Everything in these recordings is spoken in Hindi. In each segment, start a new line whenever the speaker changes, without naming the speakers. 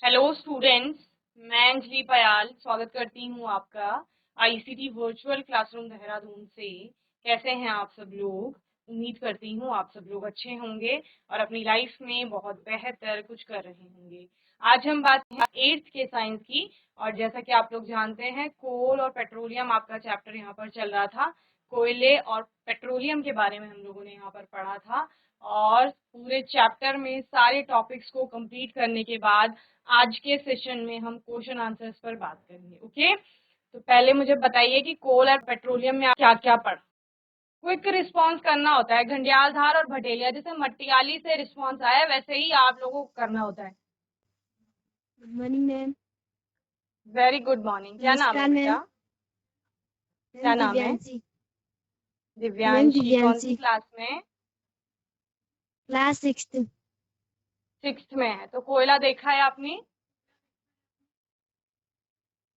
हेलो स्टूडेंट्स, मैं अंजलि पयाल स्वागत करती हूँ आपका आईसीटी वर्चुअल क्लासरूम देहरादून से। कैसे हैं आप सब लोग? उम्मीद करती हूँ आप सब लोग अच्छे होंगे और अपनी लाइफ में बहुत बेहतर कुछ कर रहे होंगे। आज हम बात करें 8th के साइंस की, और जैसा कि आप लोग जानते हैं कोल और पेट्रोलियम आपका चैप्टर यहाँ पर चल रहा था। कोयले और पेट्रोलियम के बारे में हम लोगों ने यहाँ पर पढ़ा था, और पूरे चैप्टर में सारे टॉपिक्स को कंप्लीट करने के बाद आज के सेशन में हम क्वेश्चन आंसर्स पर बात करेंगे। ओके, तो पहले मुझे बताइए कि कोल और पेट्रोलियम में आप क्या क्या पढ़ा। क्विक रिस्पांस करना होता है, घंडियाल धार और भटेलिया, जैसे मटियाली से रिस्पांस आया वैसे ही आप लोगों को करना होता है।
Good morning ma'am.
Very good morning. क्या नाम है
नमस्कार
बेटा?
मैम।
क्या
मैम
नाम है?
दिव्यांशी। मैम
दिव्यांशी। कौन सी
दिव्यांशी,
क्लास में?
Class 6th।
6th में है। तो कोयला देखा है आपने?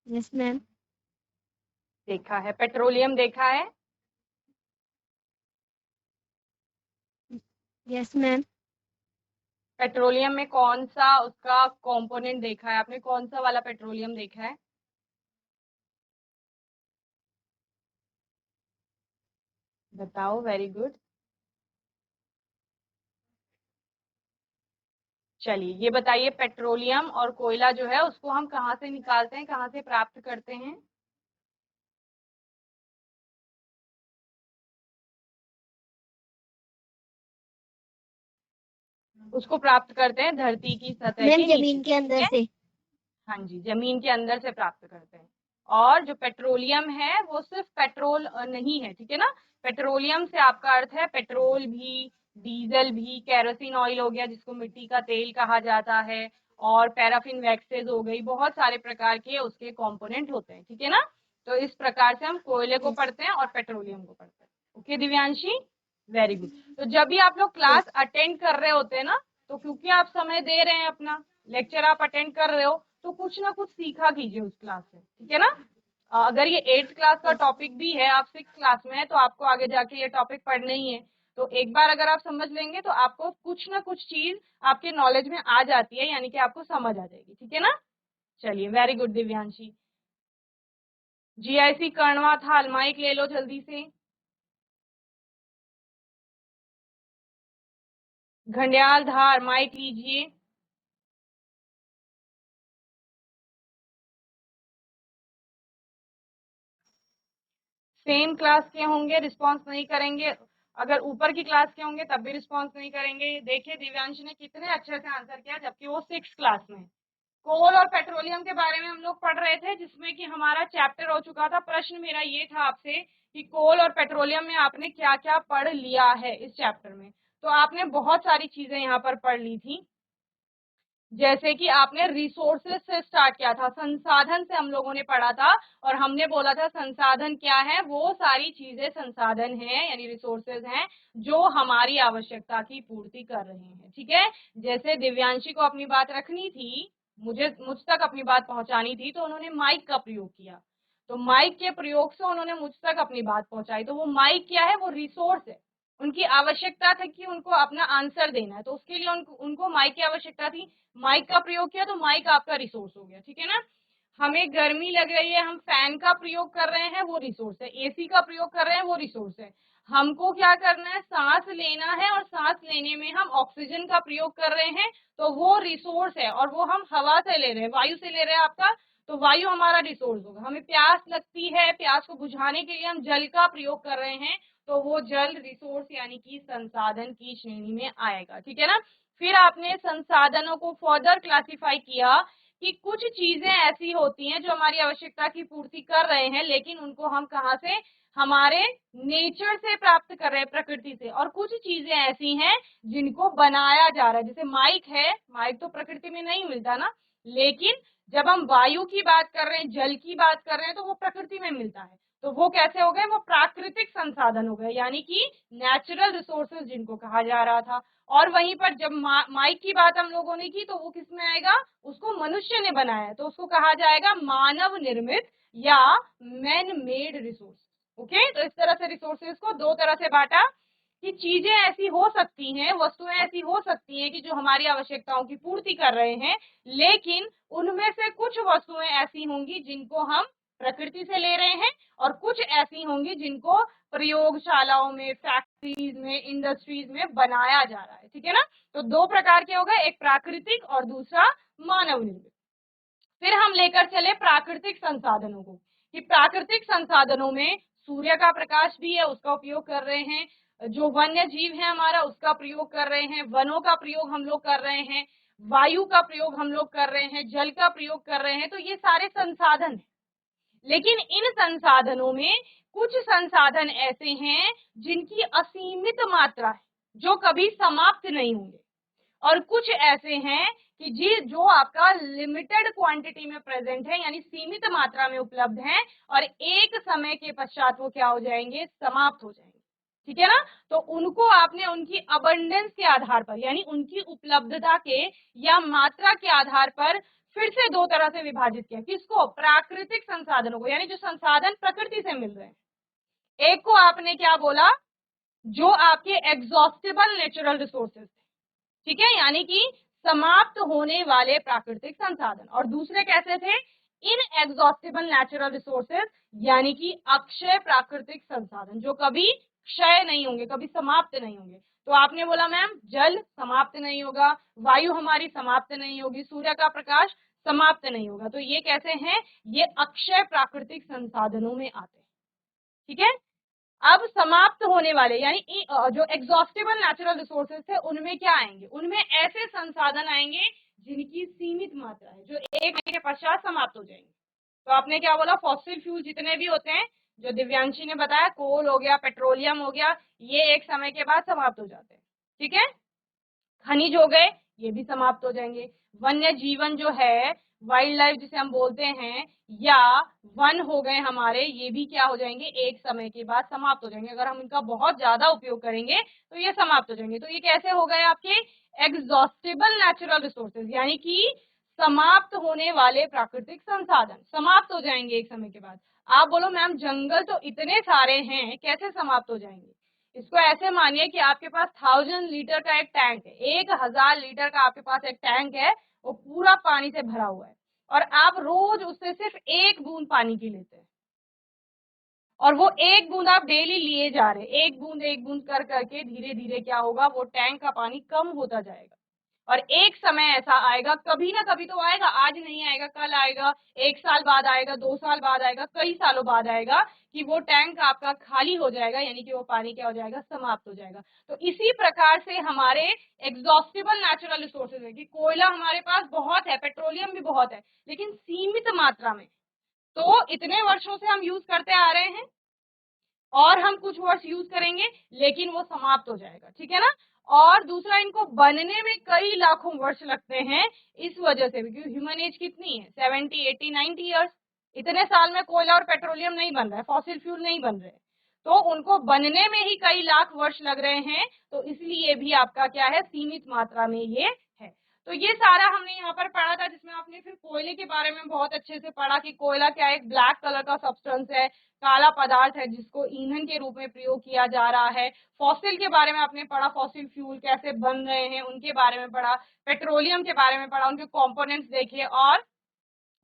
Yes ma'am.
देखा है। पेट्रोलियम देखा है?
Yes ma'am.
पेट्रोलियम में कौन सा उसका कंपोनेंट देखा है आपने? कौन सा वाला पेट्रोलियम देखा है? बताओ। Very good. चलिए ये बताइए, पेट्रोलियम और कोयला जो है उसको हम कहाँ से निकालते हैं, कहाँ से प्राप्त करते हैं? उसको प्राप्त करते हैं धरती की सतह
मैम
के नीचे
जमीन
से,
के
ठीक
अंदर
है?
से।
हाँ जी, जमीन के अंदर से प्राप्त करते हैं। और जो पेट्रोलियम है वो सिर्फ पेट्रोल नहीं है, ठीक है ना। पेट्रोलियम से आपका अर्थ है पेट्रोल भी, डीजल भी, केरोसिन ऑयल हो गया जिसको मिट्टी का तेल कहा जाता है, और पैराफिन वैक्सेस हो गई, बहुत सारे प्रकार के उसके कंपोनेंट होते हैं, ठीक है ना। तो इस प्रकार से हम कोयले को
यस।
पढ़ते हैं और पेट्रोलियम को पढ़ते हैं। Okay Divyanshi, very good. तो जब भी आप लोग क्लास
यस।
अटेंड कर रहे होते हैं ना, तो क्योंकि आप समय दे रहे हैं, अपना लेक्चर आप अटेंड कर रहे हो, तो कुछ ना कुछ सीखा कीजिए उस क्लास से, ठीक है ना। अगर ये 8th क्लास का
यस।
टॉपिक भी है, आप 6th क्लास में है, तो आपको आगे जाके ये टॉपिक पढ़ना ही है। तो एक बार अगर आप समझ लेंगे तो आपको कुछ ना कुछ चीज आपके नॉलेज में आ जाती है, यानी कि आपको समझ आ जाएगी, ठीक है ना। चलिए, वेरी गुड दिव्यांशी। जीआईसी करनवा था, माइक ले लो जल्दी से। घंडियाल धार, माइक लीजिए। सेम क्लास के होंगे, रिस्पॉन्स नहीं करेंगे। अगर ऊपर की क्लास के होंगे तब भी रिस्पॉन्स नहीं करेंगे। देखिए दिव्यांश ने कितने अच्छे से आंसर किया, जबकि वो 6th क्लास में। कोल और पेट्रोलियम के बारे में हम लोग पढ़ रहे थे, जिसमें कि हमारा चैप्टर हो चुका था। प्रश्न मेरा ये था आपसे कि कोल और पेट्रोलियम में आपने क्या क्या पढ़ लिया है इस चैप्टर में। तो आपने बहुत सारी चीजें यहाँ पर पढ़ ली थी, जैसे कि आपने रिसोर्सेज से स्टार्ट किया था, संसाधन से हम लोगों ने पढ़ा था, और हमने बोला था संसाधन क्या है, वो सारी चीजें संसाधन हैं, यानी रिसोर्सेज हैं जो हमारी आवश्यकता की पूर्ति कर रहे हैं, ठीक है। जैसे दिव्यांशी को अपनी बात रखनी थी, मुझ तक अपनी बात पहुंचानी थी, तो उन्होंने माइक का प्रयोग किया। तो माइक के प्रयोग से उन्होंने मुझ तक अपनी बात पहुंचाई। तो वो माइक क्या है? वो रिसोर्स है। उनकी आवश्यकता थी कि उनको अपना आंसर देना है, तो उसके लिए उनको माइक की आवश्यकता थी। माइक का प्रयोग किया तो माइक आपका रिसोर्स हो गया, ठीक है ना। हमें गर्मी लग रही है, हम फैन का प्रयोग कर रहे हैं, वो रिसोर्स है। एसी का प्रयोग कर रहे हैं, वो रिसोर्स है। हमको क्या करना है? सांस लेना है, और सांस लेने में हम ऑक्सीजन का प्रयोग कर रहे हैं, तो वो रिसोर्स है। और वो हम हवा से ले रहे हैं, वायु से ले रहे हैं आपका, तो वायु हमारा रिसोर्स होगा। हमें प्यास लगती है, प्यास को बुझाने के लिए हम जल का प्रयोग कर रहे हैं, तो वो जल रिसोर्स यानी कि संसाधन की श्रेणी में आएगा, ठीक है ना। फिर आपने संसाधनों को फर्दर क्लासिफाई किया कि कुछ चीजें ऐसी होती हैं जो हमारी आवश्यकता की पूर्ति कर रहे हैं, लेकिन उनको हम कहाँ से? हमारे नेचर से प्राप्त कर रहे हैं, प्रकृति से। और कुछ चीजें ऐसी हैं जिनको बनाया जा रहा है, जैसे माइक है। माइक तो प्रकृति में नहीं मिलता ना, लेकिन जब हम वायु की बात कर रहे हैं, जल की बात कर रहे हैं, तो वो प्रकृति में मिलता है। तो वो कैसे हो गए? वो प्राकृतिक संसाधन हो गए, यानी कि नेचुरल रिसोर्सेज जिनको कहा जा रहा था। और वहीं पर जब माइक की बात हम लोगों ने की, तो वो किस में आएगा? उसको मनुष्य ने बनाया है, तो उसको कहा जाएगा मानव निर्मित या मैन मेड रिसोर्स। ओके, तो इस तरह से रिसोर्सेज को दो तरह से बांटा। कि चीजें ऐसी हो सकती हैं, वस्तुएं ऐसी हो सकती हैं कि जो हमारी आवश्यकताओं की पूर्ति कर रहे हैं, लेकिन उनमें से कुछ वस्तुएं ऐसी होंगी जिनको हम प्रकृति से ले रहे हैं और कुछ ऐसी होंगी जिनको प्रयोगशालाओं में, फैक्ट्रीज में, इंडस्ट्रीज में बनाया जा रहा है। ठीक है ना। तो दो प्रकार के हो गए, एक प्राकृतिक और दूसरा मानव निर्मित। फिर हम लेकर चले प्राकृतिक संसाधनों को, कि प्राकृतिक संसाधनों में सूर्य का प्रकाश भी है, उसका उपयोग कर रहे हैं, जो वन्य जीव है हमारा उसका प्रयोग कर रहे हैं, वनों का प्रयोग हम लोग कर रहे हैं, वायु का प्रयोग हम लोग कर रहे हैं, जल का प्रयोग कर रहे हैं। तो ये सारे संसाधन हैं। लेकिन इन संसाधनों में कुछ संसाधन ऐसे हैं जिनकी असीमित मात्रा है, जो कभी समाप्त नहीं होंगे, और कुछ ऐसे हैं कि जी जो आपका लिमिटेड क्वांटिटी में प्रेजेंट है, यानी सीमित मात्रा में उपलब्ध हैं, और एक समय के पश्चात वो क्या हो जाएंगे, समाप्त हो जाएंगे। ठीक है ना। तो उनको आपने उनकी अबंडेंस के आधार पर, यानी उनकी उपलब्धता के या मात्रा के आधार पर फिर से दो तरह से विभाजित किया। किसको, प्राकृतिक संसाधनों को, यानी जो संसाधन प्रकृति से मिल रहे हैं। एक को आपने क्या बोला, जो आपके एग्जॉस्टिबल नेचुरल रिसोर्सेज थे, ठीक है, यानी कि समाप्त होने वाले प्राकृतिक संसाधन। और दूसरे कैसे थे, इन एग्जॉस्टिबल नेचुरल रिसोर्सेज, यानी कि अक्षय प्राकृतिक संसाधन, जो कभी क्षय नहीं होंगे, कभी समाप्त नहीं होंगे। तो आपने बोला मैम जल समाप्त नहीं होगा, वायु हमारी समाप्त नहीं होगी, सूर्य का प्रकाश समाप्त नहीं होगा। तो ये कैसे हैं, ये अक्षय प्राकृतिक संसाधनों में आते हैं। ठीक है। अब समाप्त होने वाले यानी जो एग्जॉस्टिबल नेचुरल रिसोर्सेज थे, उनमें क्या आएंगे, उनमें ऐसे संसाधन आएंगे जिनकी सीमित मात्रा है, जो एक के पश्चात समाप्त हो जाएंगे। तो आपने क्या बोला, फॉसिल फ्यूल जितने भी होते हैं, जो दिव्यांशी ने बताया, कोल हो गया, पेट्रोलियम हो गया, ये एक समय के बाद समाप्त हो जाते हैं। ठीक है। खनिज हो गए, ये भी समाप्त हो जाएंगे। वन्य जीवन जो है, वाइल्ड लाइफ जिसे हम बोलते हैं, या वन हो गए हमारे, ये भी क्या हो जाएंगे, एक समय के बाद समाप्त हो जाएंगे। अगर हम इनका बहुत ज्यादा उपयोग करेंगे तो ये समाप्त हो जाएंगे। तो ये कैसे हो गए आपके एग्जॉस्टिबल नेचुरल रिसोर्सेज, यानी कि समाप्त होने वाले प्राकृतिक संसाधन समाप्त हो जाएंगे एक समय के बाद। आप बोलो मैम जंगल तो इतने सारे हैं, कैसे समाप्त हो जाएंगे। इसको ऐसे मानिए कि आपके पास 1000 लीटर का एक टैंक है, 1000 लीटर का आपके पास एक टैंक है, वो पूरा पानी से भरा हुआ है, और आप रोज उससे सिर्फ एक बूंद पानी की लेते हैं, और वो एक बूंद आप डेली लिए जा रहे हैं, एक बूंद कर करके धीरे धीरे क्या होगा, वो टैंक का पानी कम होता जाएगा। और एक समय ऐसा आएगा, कभी ना कभी तो आएगा, आज नहीं आएगा, कल आएगा, 1 साल बाद आएगा, 2 साल बाद आएगा, कई सालों बाद आएगा, कि वो टैंक आपका खाली हो जाएगा, यानी कि वो पानी क्या हो जाएगा, समाप्त हो जाएगा। तो इसी प्रकार से हमारे एग्जॉस्टिबल नेचुरल रिसोर्सेज है, कि कोयला हमारे पास बहुत है, पेट्रोलियम भी बहुत है, लेकिन सीमित मात्रा में। तो इतने वर्षों से हम यूज करते आ रहे हैं, और हम कुछ वर्ष यूज करेंगे, लेकिन वो समाप्त हो जाएगा। ठीक है ना। और दूसरा, इनको बनने में कई लाखों वर्ष लगते हैं, इस वजह से भी, क्योंकि ह्यूमन एज कितनी है, 70, 80, 90 ईयर्स। इतने साल में कोयला और पेट्रोलियम नहीं बन रहा है, फॉसिल फ्यूल नहीं बन रहे, तो उनको बनने में ही कई लाख वर्ष लग रहे हैं। तो इसलिए भी आपका क्या है, सीमित मात्रा में ये है। तो ये सारा हमने यहाँ पर पढ़ा था, जिसमें आपने फिर कोयले के बारे में बहुत अच्छे से पढ़ा कि कोयला क्या है, एक ब्लैक कलर का सब्सटेंस है, काला पदार्थ है, जिसको ईंधन के रूप में प्रयोग किया जा रहा है। फॉसिल के बारे में आपने पढ़ा, फॉसिल फ्यूल कैसे बन रहे हैं उनके बारे में पढ़ा, पेट्रोलियम के बारे में पढ़ा, उनके कंपोनेंट्स देखे, और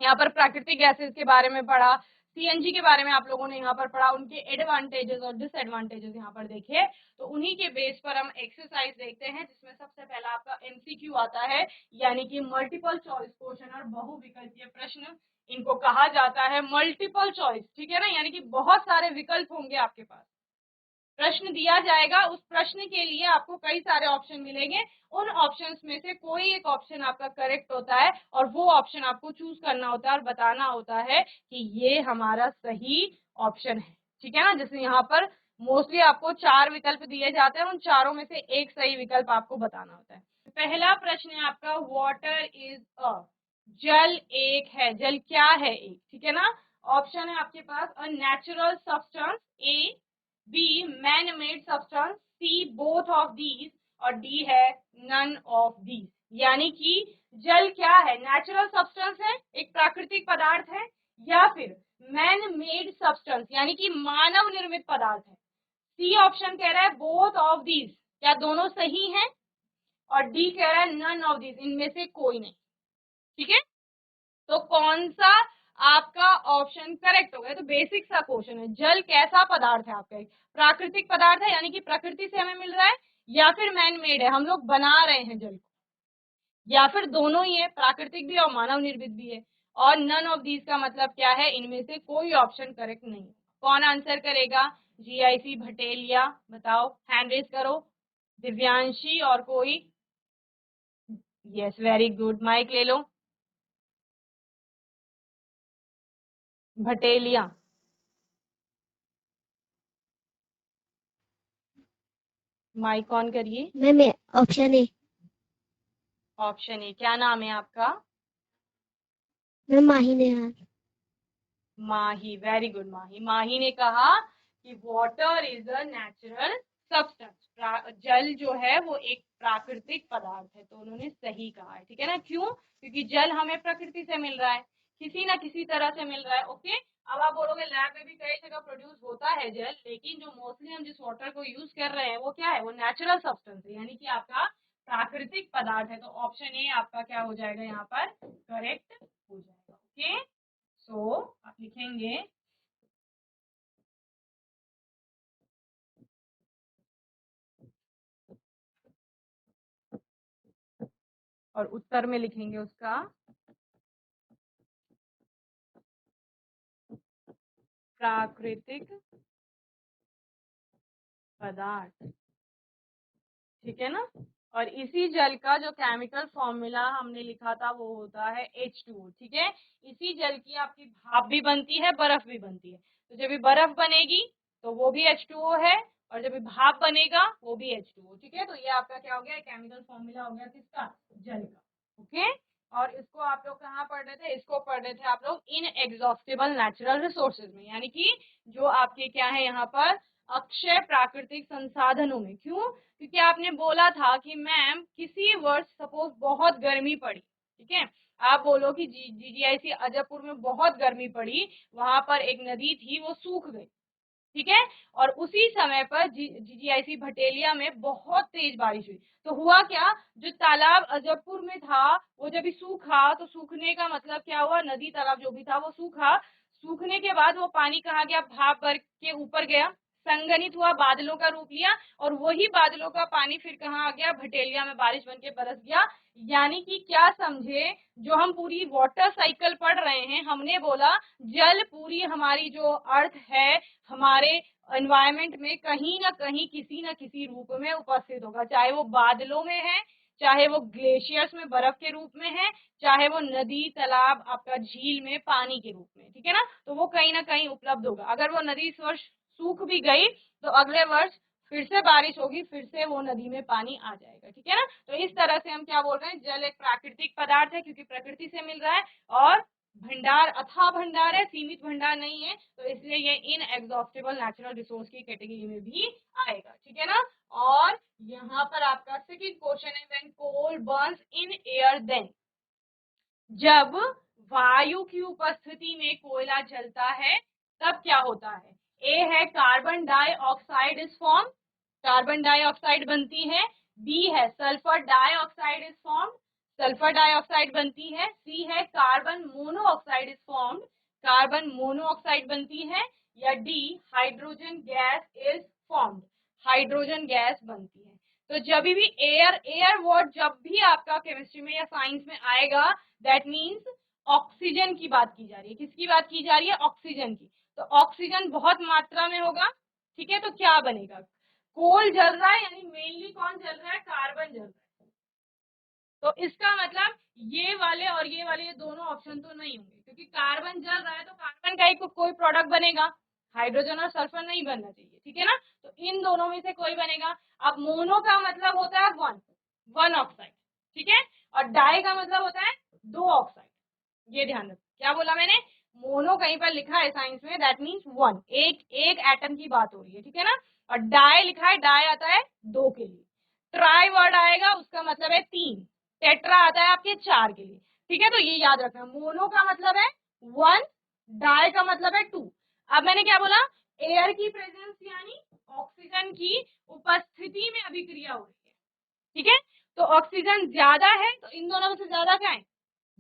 यहाँ पर प्राकृतिक गैसेस के बारे में पढ़ा, सीएनजी के बारे में आप लोगों ने यहाँ पर पढ़ा, उनके एडवांटेजेस और डिसएडवांटेजेस यहाँ पर देखे। तो उन्हीं के बेस पर हम एक्सरसाइज देखते हैं, जिसमें सबसे पहला आपका एमसीक्यू आता है, यानी कि मल्टीपल चॉइस क्वेश्चन और बहुविकल्पीय प्रश्न, इनको कहा जाता है मल्टीपल चॉइस। ठीक है ना, यानी कि बहुत सारे विकल्प होंगे आपके पास, प्रश्न दिया जाएगा, उस प्रश्न के लिए आपको कई सारे ऑप्शन मिलेंगे, उन ऑप्शंस में से कोई एक ऑप्शन आपका करेक्ट होता है, और वो ऑप्शन आपको चूज करना होता है और बताना होता है कि ये हमारा सही ऑप्शन है। ठीक है ना। जैसे यहाँ पर मोस्टली आपको 4 विकल्प दिए जाते हैं, उन चारों में से एक सही विकल्प आपको बताना होता है। पहला प्रश्न है आपका, वाटर इज अ, जल एक है, जल क्या है एक। ठीक है ना। ऑप्शन है आपके पास, A natural substance, A, B man made substance, C both of these, और डी है नन ऑफ दीज। यानी कि जल क्या है, नेचुरल सब्सटेंस है, एक प्राकृतिक पदार्थ है, या फिर मैन मेड सब्सटेंस, यानी कि मानव निर्मित पदार्थ है, सी ऑप्शन कह रहा है बोथ ऑफ दीज, क्या दोनों सही हैं, और डी कह रहा है नन ऑफ दीज, इनमें से कोई नहीं। ठीक है, तो कौन सा आपका ऑप्शन करेक्ट होगा? तो बेसिक सा क्वेश्चन है, जल कैसा पदार्थ है आपका? एक प्राकृतिक पदार्थ है, यानी कि प्रकृति से हमें मिल रहा है, या फिर मैन मेड है, हम लोग बना रहे हैं जल को, या फिर दोनों ही है, प्राकृतिक भी और मानव निर्मित भी है। और नन ऑफ दीज का मतलब क्या है? इनमें से कोई ऑप्शन करेक्ट नहीं। कौन आंसर करेगा? जीआईसी भटेलिया, बताओ, हैंड रेज करो। दिव्यांशी और कोई? यस, वेरी गुड, माइक ले लो। भटेलिया, माइक ऑन करिए।
Ma'am option A.
Option A, क्या नाम है आपका?
मैम माही नेहाल।
माही, वेरी गुड माही। माही ने कहा कि water is a natural substance, जल जो है वो एक प्राकृतिक पदार्थ है, तो उन्होंने सही कहा है। ठीक है ना, क्यों? क्योंकि जल हमें प्रकृति से मिल रहा है, किसी ना किसी तरह से मिल रहा है। ओके, अब आप बोलोगे लैब में भी कई जगह प्रोड्यूस होता है जल, लेकिन जो मोस्टली हम जिस वाटर को यूज कर रहे हैं वो क्या है? वो नेचुरल सब्सटेंस है, यानी कि आपका प्राकृतिक पदार्थ है। तो ऑप्शन ए आपका क्या हो जाएगा? यहाँ पर करेक्ट हो जाएगा। ओके, सो आप लिखेंगे और उत्तर में लिखेंगे उसका प्राकृतिक पदार्थ। ठीक है ना, और इसी जल का जो केमिकल फॉर्मूला हमने लिखा था वो होता है H2O। ठीक है, इसी जल की आपकी भाप भी बनती है, बर्फ भी बनती है। तो जब भी बर्फ बनेगी तो वो भी H2O है, और जब भी भाप बनेगा वो भी H2O। ठीक है, तो ये आपका क्या हो गया? केमिकल फॉर्मूला हो गया किसका? जल का। ओके, और इसको आप लोग कहाँ पढ़ रहे थे? इसको पढ़ रहे थे आप लोग इन एग्जॉस्टिबल नेचुरल रिसोर्सेज में, यानी कि जो आपके क्या है यहाँ पर अक्षय प्राकृतिक संसाधनों में। क्यों? क्योंकि आपने बोला था कि मैम किसी वर्ष सपोज बहुत गर्मी पड़ी, ठीक है, आप बोलो कि जीजीआईसी अजयपुर में बहुत गर्मी पड़ी, वहां पर एक नदी थी वो सूख गई, ठीक है, और उसी समय पर जीजीआईसी भटेलिया में बहुत तेज बारिश हुई। तो हुआ क्या? जो तालाब अजयपुर में था वो जब सूखा, तो सूखने का मतलब क्या हुआ? नदी तालाब जो भी था वो सूखा, सूखने के बाद वो पानी कहाँ गया? भाप भर के ऊपर गया, संघनित हुआ, बादलों का रूप लिया, और वही बादलों का पानी फिर कहाँ आ गया? भटेलिया में बारिश बन के बरस गया। यानी कि क्या समझे? जो हम पूरी वाटर साइकिल पढ़ रहे हैं, हमने बोला जल पूरी हमारी जो अर्थ है, हमारे एनवायरमेंट में कहीं ना कहीं किसी न किसी रूप में उपस्थित होगा, चाहे वो बादलों में है, चाहे वो ग्लेशियर्स में बर्फ के रूप में है, चाहे वो नदी तालाब आपका झील में पानी के रूप में। ठीक है ना, तो वो कहीं ना कहीं उपलब्ध होगा। अगर वो नदी इस वर्ष सूख भी गई तो अगले वर्ष फिर से बारिश होगी, फिर से वो नदी में पानी आ जाएगा। ठीक है ना, तो इस तरह से हम क्या बोल रहे हैं? जल एक प्राकृतिक पदार्थ है क्योंकि प्रकृति से मिल रहा है, और भंडार, अथाह भंडार है, सीमित भंडार नहीं है, तो इसलिए ये इन एग्जॉस्टिबल नेचुरल रिसोर्स की कैटेगरी में भी आएगा। ठीक है ना, और यहाँ पर आपका सेकंड क्वेश्चन है, when coal burns in air then, जब वायु की उपस्थिति में कोयला जलता है तब क्या होता है? ए है carbon dioxide is form, carbon dioxide बनती है। बी है sulphur dioxide is form, sulphur dioxide बनती है। सी है carbon monoxide is form, carbon monoxide बनती है। या D hydrogen gas is formed, hydrogen gas बनती है। तो जब भी एयर वर्ड जब भी आपका केमिस्ट्री में या साइंस में आएगा, दैट मीन्स ऑक्सीजन की बात की जा रही है। किसकी बात की जा रही है? ऑक्सीजन की। तो ऑक्सीजन बहुत मात्रा में होगा, ठीक है, तो क्या बनेगा? कोल जल रहा है, यानी मेनली कौन जल रहा है? कार्बन जल रहा है। तो इसका मतलब ये वाले और ये वाले, ये दोनों ऑप्शन तो नहीं होंगे, क्योंकि कार्बन जल रहा है तो कार्बन का ही कोई प्रोडक्ट बनेगा, हाइड्रोजन और सल्फर नहीं बनना चाहिए। ठीक है ना, तो इन दोनों में से कोई बनेगा। अब मोनो का मतलब होता है वन ऑक्साइड, ठीक है, और डाई का मतलब होता है दो ऑक्साइड। ये ध्यान रखो, क्या बोला मैंने? मोनो कहीं पर लिखा है साइंस में, दैट मीन्स वन, एक एटम की बात हो रही है। ठीक है ना, और डाई लिखा है, डाई आता है दो के लिए। ट्राई वर्ड आएगा, उसका मतलब है तीन। टेट्रा आता है आपके चार के लिए। ठीक है, तो ये याद रखना, मोनो का मतलब है वन, डाई का मतलब है टू। अब मैंने क्या बोला? एयर की प्रेजेंस यानी ऑक्सीजन की उपस्थिति में अभिक्रिया हो रही है, ठीक है। तो ऑक्सीजन ज्यादा है तो इन दोनों में से ज्यादा क्या है,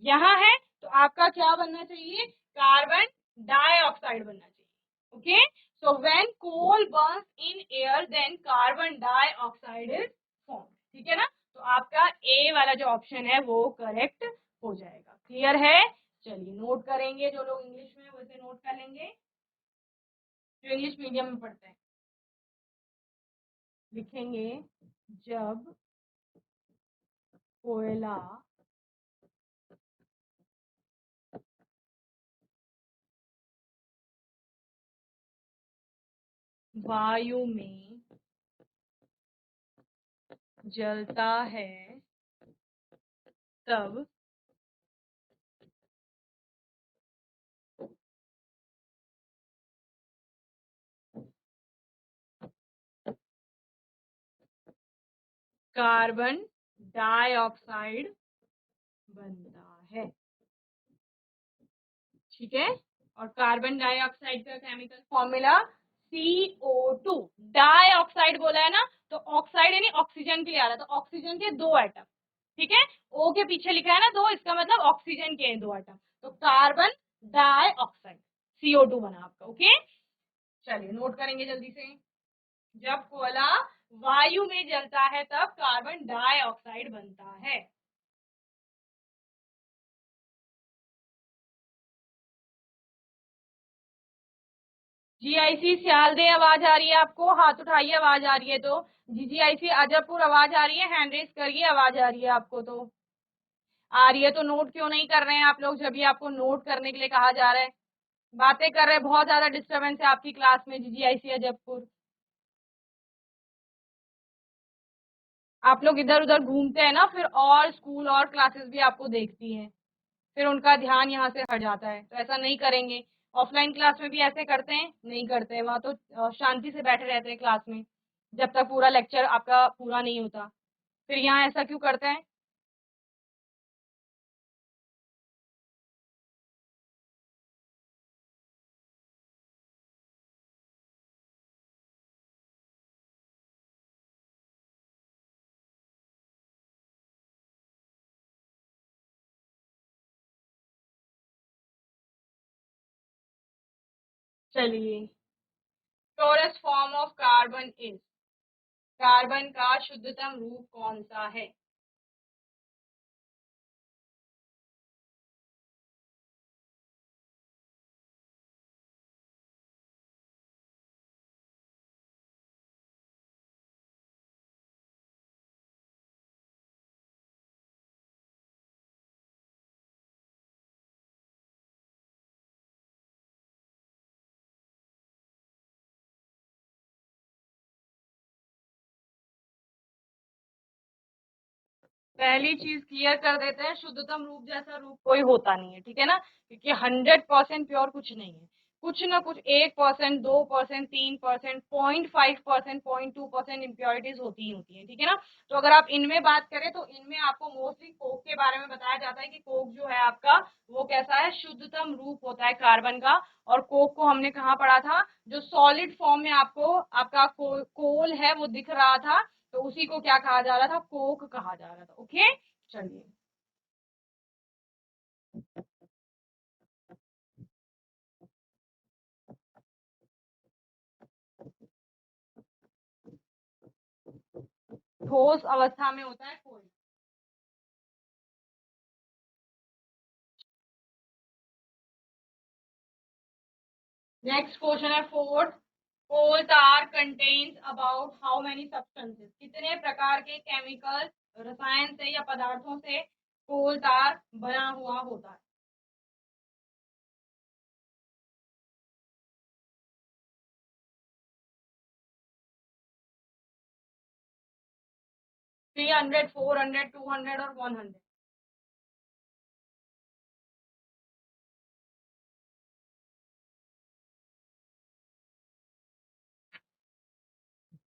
यहाँ है, तो आपका क्या बनना चाहिए, कार्बन डाइऑक्साइड बनना चाहिए। Okay, so when coal burns in air then carbon dioxide is form, ठीक है ना। तो आपका ए वाला जो ऑप्शन है वो करेक्ट हो जाएगा। क्लियर है, चलिए नोट करेंगे, जो लोग इंग्लिश में वैसे नोट कर लेंगे, जो इंग्लिश मीडियम में पढ़ते हैं लिखेंगे, जब कोयला वायु में जलता है तब कार्बन डाइऑक्साइड बनता है, ठीक है। और कार्बन डाइऑक्साइड का केमिकल फॉर्मूला CO2, डाइऑक्साइड बोला है ना, तो ऑक्साइड यानी ऑक्सीजन के लिए आ रहा है, तो ऑक्सीजन के दो एटम, ठीक है। O के पीछे लिखा है ना दो, इसका मतलब ऑक्सीजन के दो एटम, तो कार्बन डाइऑक्साइड CO2 बना आपका। ओके, चलिए नोट करेंगे जल्दी से, जब कोयला वायु में जलता है तब कार्बन डाइऑक्साइड बनता है। GIC सियालदे आवाज आ रही है आपको, हाथ उठाइए आवाज आ रही है तो। GGIC अजबपुर आवाज आ रही है, हैंड रेस करिए, आवाज आ रही है आपको तो। आ रही है तो नोट क्यों नहीं कर रहे हैं आप लोग, जब भी आपको नोट करने के लिए कहा जा रहा है। बातें कर रहे हैं, बहुत ज्यादा डिस्टर्बेंस है आपकी क्लास में। GGIC अजबपुर, आप लोग इधर उधर घूमते हैं ना, फिर और स्कूल और क्लासेस भी आपको देखती हैं, फिर उनका ध्यान यहाँ से हट जाता है, तो ऐसा नहीं करेंगे। ऑफलाइन क्लास में भी ऐसे करते हैं, नहीं करते हैं, वहां तो शांति से बैठे रहते हैं क्लास में, जब तक पूरा लेक्चर आपका पूरा नहीं होता। फिर यहाँ ऐसा क्यों करते हैं। चलिए, purest form of carbon is, carbon का शुद्धतम रूप कौन सा है। पहली चीज क्लियर कर देते हैं, शुद्धतम रूप जैसा रूप कोई होता नहीं है, ठीक है ना, क्योंकि 100% प्योर कुछ नहीं है, कुछ ना कुछ 1%, 2%, 3%, 0.5%, 0.2% इम्प्योरिटीज होती ही होती है, ठीक है ना। तो अगर आप इनमें बात करें तो इनमें आपको मोस्टली कोक के बारे में बताया जाता है कि कोक जो है आपका वो कैसा है, शुद्धतम रूप होता है कार्बन का। और कोक को हमने कहाँ पढ़ा था, जो सॉलिड फॉर्म में आपको आपका कोल है वो दिख रहा था, तो उसी को क्या कहा जा रहा था, कोक कहा जा रहा था। ओके, चलिए, ठोस अवस्था में होता है कोयला। नेक्स्ट क्वेश्चन है फोर्थ, कोल तार contains about how many substances, कितने प्रकार के केमिकल रसायन से या पदार्थों से कोल तार बना हुआ होता है। 300, 400, 200 और 100।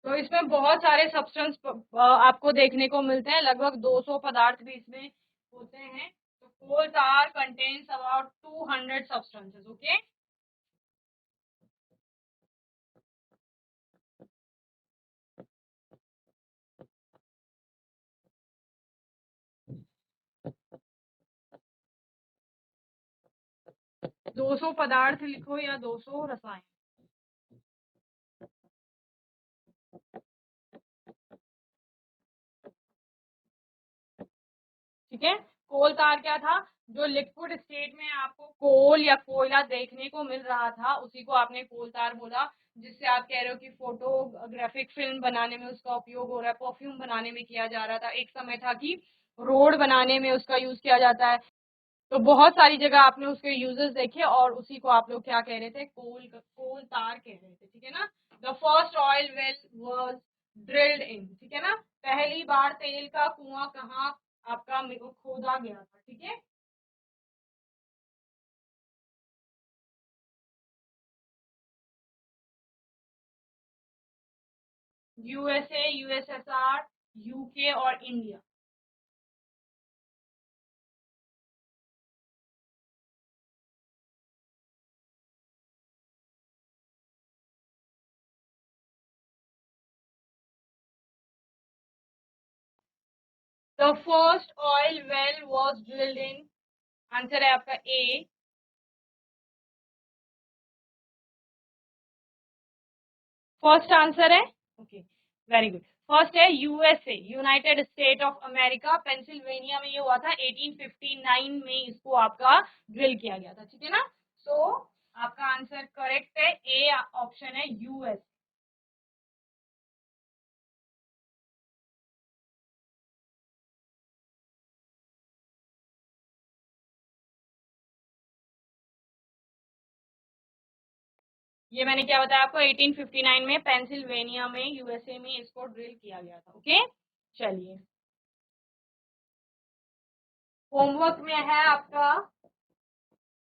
तो इसमें बहुत सारे सब्सटेंस आपको देखने को मिलते हैं, लगभग 200 पदार्थ भी इसमें होते हैं। तो कोल तार कंटेन्स अबाउट 200 सब्सटेंसेस। ओके, 200 पदार्थ लिखो या 200 रसायन। ठीक है, कोल तार क्या था? जो लिक्विड स्टेट में आपको कोल या कोयला देखने को मिल रहा था उसी को आपने कोल तार बोला, जिससे आप कह रहे हो कि फोटोग्राफिक फिल्म बनाने में उसका उपयोग हो रहा है, परफ्यूम बनाने में किया जा रहा था, एक समय था कि रोड बनाने में उसका यूज किया जाता है। तो बहुत सारी जगह आपने उसके यूजेस देखे और उसी को आप लोग क्या कह रहे थे? कोल तार कह रहे थे। ठीक है ना। The first oil well was drilled in. ठीक है ना, पहली बार तेल का कुआं कहाँ आपका खोदा गया था। ठीक है, यूएसए, यूएसएसआर, यूके और India. The first oil well was drilled in, answer है आपका ए। फर्स्ट आंसर है, ओके, वेरी गुड। फर्स्ट है USA, United state of America, Pennsylvania में ये हुआ था 1859 में, इसको आपका ड्रिल किया गया था। ठीक है ना। सो आपका आंसर करेक्ट है, ए ऑप्शन है यूएस। ये मैंने क्या बताया आपको, 1859 में पेंसिल्वेनिया में यूएसए में इसको ड्रिल किया गया था। ओके, चलिए होमवर्क में है आपका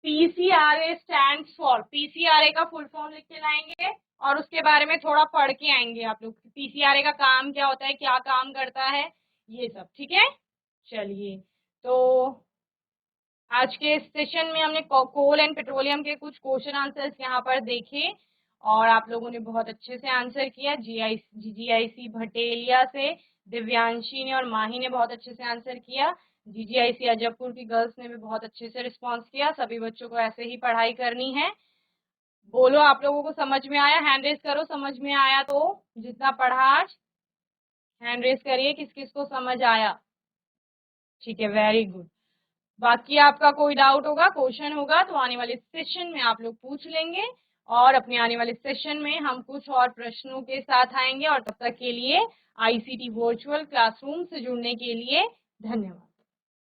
पीसीआरए स्टैंड्स फॉर, पीसीआरए का फुल फॉर्म लिख के लाएंगे और उसके बारे में थोड़ा पढ़ के आएंगे आप लोग, पीसीआरए का काम क्या होता है, क्या काम करता है, ये सब। ठीक है, चलिए तो आज के सेशन में हमने कोल एंड पेट्रोलियम के कुछ क्वेश्चन आंसर्स यहाँ पर देखे और आप लोगों ने बहुत अच्छे से आंसर किया। जीजीआईसी भटेलिया से दिव्यांशी ने और माही ने बहुत अच्छे से आंसर किया। जीजीआईसी अजबपुर की गर्ल्स ने भी बहुत अच्छे से रिस्पॉन्स किया। सभी बच्चों को ऐसे ही पढ़ाई करनी है। बोलो आप लोगों को समझ में आया? हैंड रेस करो समझ में आया तो, जितना पढ़ा आज हैंड रेस करिए किस किस को समझ आया। ठीक है, वेरी गुड। बाकी आपका कोई डाउट होगा, क्वेश्चन होगा तो आने वाले सेशन में आप लोग पूछ लेंगे और अपने आने वाले सेशन में हम कुछ और प्रश्नों के साथ आएंगे। और तब तक के लिए आईसीटी वर्चुअल क्लासरूम से जुड़ने के लिए धन्यवाद।